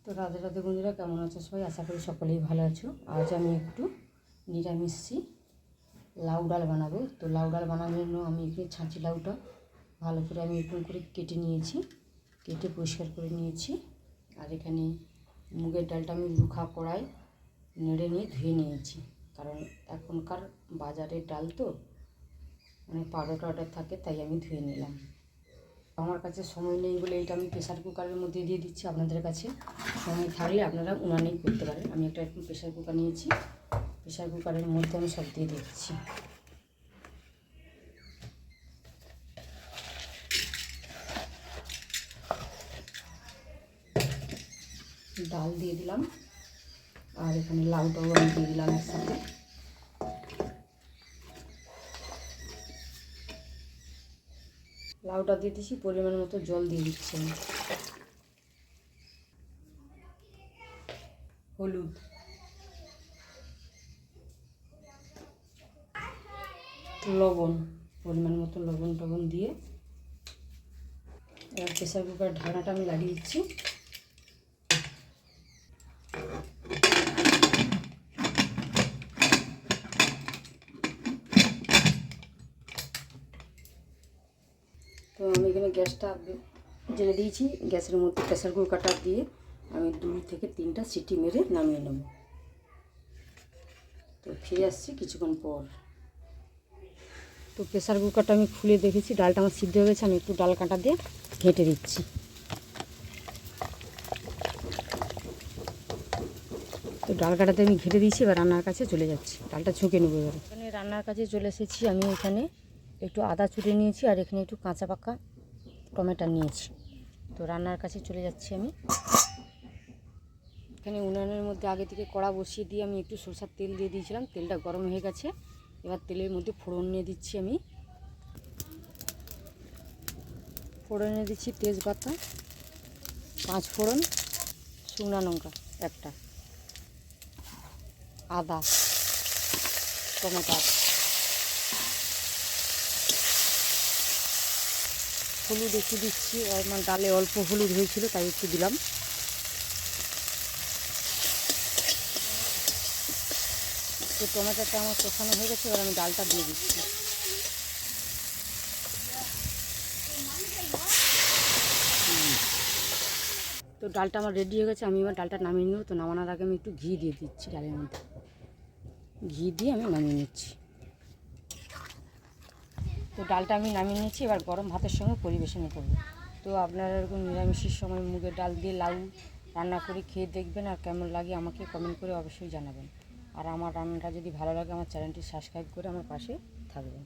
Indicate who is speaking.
Speaker 1: তো রাধে রাধে বন্ধুরা, কেমন আছো সবাই? আশা করি সকলেই ভালো আছো। আজ আমি একটু নিরামিষি লাউ ডাল বানাবো। তো লাউ ডাল বানানোর জন্য আমি এখানে ছাঁচি লাউটা ভালো করে আমি এরকম করে কেটে নিয়েছি, কেটে পরিষ্কার করে নিয়েছি। আর এখানে মুগের ডালটা আমি রুখা কড়াই নেড়ে নিয়ে ধুয়ে নিয়েছি, কারণ এখনকার বাজারের ডাল তো মানে পাউডার থাকে, তাই আমি ধুয়ে নিলাম। আমার কাছে সময় নেই বলে এটা আমি প্রেসার কুকারের মধ্যে দিয়ে দিচ্ছি। আপনাদের কাছে সময় থাকলে আপনারা উনানেই করতে পারেন। আমি একটা এরকম প্রেসার কুকার নিয়েছি, প্রেসার কুকারের মধ্যে আমি সব দিয়ে দিচ্ছি। ডাল দিয়ে দিলাম আর এখানে লাউটাও আমি দিয়ে দিলাম একসাথে। লাউটা দিয়ে দিচ্ছি, পরিমাণ মতো জল দিয়ে দিচ্ছি আমি। হলুদ, লবণ, পরিমাণ মতো লবণ দিয়ে এবার প্রেসার কুকারের ঢাকনাটা আমি লাগিয়ে দিচ্ছি। তো আমি এখানে গ্যাসটা জেলে দিয়েছি। গ্যাসের মধ্যে প্রেসার কুকারটা দিয়ে আমি 2 থেকে 3টা সিটি মেরে নামিয়ে নেব। তো ফিরে আসছি কিছুক্ষণ পর। তো প্রেসার কুকারটা আমি খুলে দেখেছি, ডালটা আমার সিদ্ধ হয়ে গেছে। আমি একটু ডাল কাঁটা দিয়ে ঘেঁটে দিচ্ছি। তো ডাল কাঁটাতে আমি ঘেঁটে দিয়েছি, এবার রান্নার কাছে চলে যাচ্ছি। ডালটা ঝুঁকে নেবো এবার। এখানে রান্নার কাছে চলে এসেছি। আমি এখানে একটু আদা চুড়ে নিয়েছি আর এখানে একটু কাঁচা পাকা টমেটো নিয়েছি। তো রান্নার কাছে চলে যাচ্ছি আমি। এখানে উনানের মধ্যে আগে থেকে কড়া বসিয়ে দিয়ে আমি একটু সরষের তেল দিয়ে দিয়েছিলাম। তেলটা গরম হয়ে গেছে, এবার তেলের মধ্যে ফোড়ন নিয়ে দিচ্ছি আমি। ফোড়নে দিচ্ছি তেজপাতা, 5 ফোড়ন, শুকনো লঙ্কা একটা, আদা, টমেটো, হলুদ একটু দিচ্ছি। আমার ডালে অল্প হলুদ হয়েছিল তাই একটু দিলাম। তো টমেটোটা আমার কষানো হয়ে গেছে, এবার আমি ডালটা দিয়ে দিচ্ছি। তো ডালটা আমার রেডি হয়ে গেছে, আমি এবার ডালটা নামিয়ে নেব। তো নামানোর আগে আমি একটু ঘি দিয়ে দিচ্ছি ডালের মধ্যে। ঘি দিয়ে আমি নামিয়ে নিচ্ছি। তো ডালটা আমি নামিয়ে নিচ্ছি, এবার গরম ভাতের সঙ্গে পরিবেশন করব। তো আপনারা এরকম নিরামিষের সময় মুগের ডাল দিয়ে লাউ রান্না করে খেয়ে দেখবেন, আর কেমন লাগে আমাকে কমেন্ট করে অবশ্যই জানাবেন। আর আমার রান্নাটা যদি ভালো লাগে আমার চ্যানেলটি সাবস্ক্রাইব করে আমার পাশে থাকবেন।